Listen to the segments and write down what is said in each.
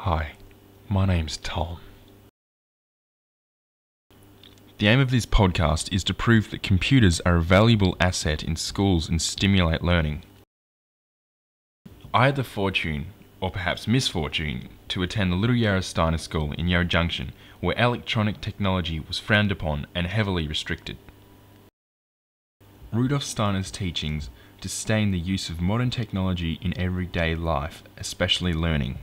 Hi, my name's Tom. The aim of this podcast is to prove that computers are a valuable asset in schools and stimulate learning. I had the fortune, or perhaps misfortune, to attend the Little Yarra Steiner School in Yarra Junction, where electronic technology was frowned upon and heavily restricted. Rudolf Steiner's teachings disdain the use of modern technology in everyday life, especially learning.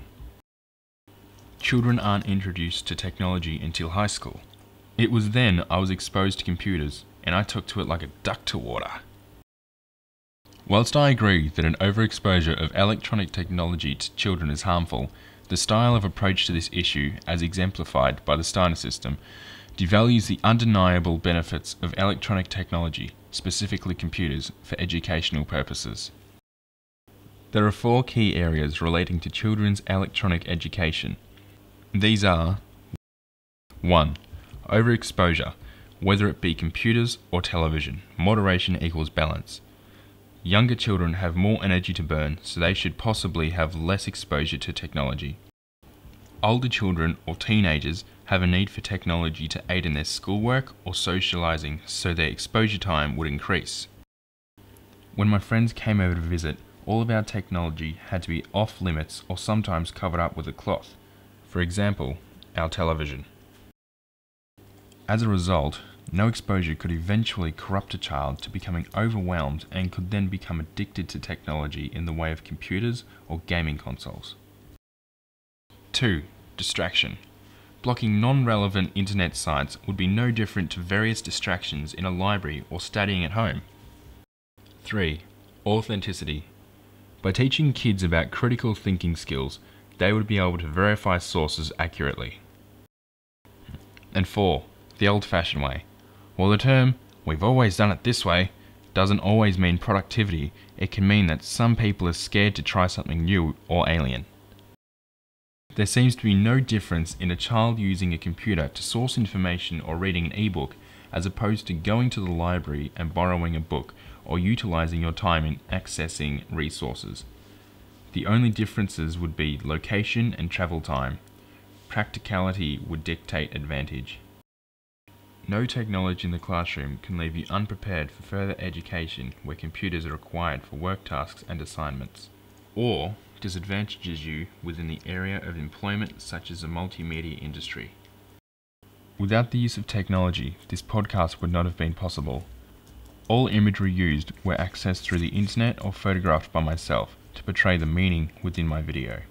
Children aren't introduced to technology until high school. It was then I was exposed to computers, and I took to it like a duck to water. Whilst I agree that an overexposure of electronic technology to children is harmful, the style of approach to this issue, as exemplified by the Steiner system, devalues the undeniable benefits of electronic technology, specifically computers, for educational purposes. There are 4 key areas relating to children's electronic education. These are 1. Overexposure, whether it be computers or television. Moderation equals balance. Younger children have more energy to burn, so they should possibly have less exposure to technology. Older children or teenagers have a need for technology to aid in their schoolwork or socializing, so their exposure time would increase. When my friends came over to visit, all of our technology had to be off limits or sometimes covered up with a cloth. For example, our television. As a result, no exposure could eventually corrupt a child to becoming overwhelmed and could then become addicted to technology in the way of computers or gaming consoles. 2. Distraction. Blocking non-relevant internet sites would be no different to various distractions in a library or studying at home. 3. Authenticity. By teaching kids about critical thinking skills, they would be able to verify sources accurately. And 4. The old-fashioned way. While the term, "we've always done it this way," doesn't always mean productivity, it can mean that some people are scared to try something new or alien. There seems to be no difference in a child using a computer to source information or reading an e-book as opposed to going to the library and borrowing a book or utilizing your time in accessing resources. The only differences would be location and travel time. Practicality would dictate advantage. No technology in the classroom can leave you unprepared for further education where computers are required for work tasks and assignments, or disadvantages you within the area of employment such as the multimedia industry. Without the use of technology, this podcast would not have been possible. All imagery used were accessed through the internet or photographed by myself to portray the meaning within my video.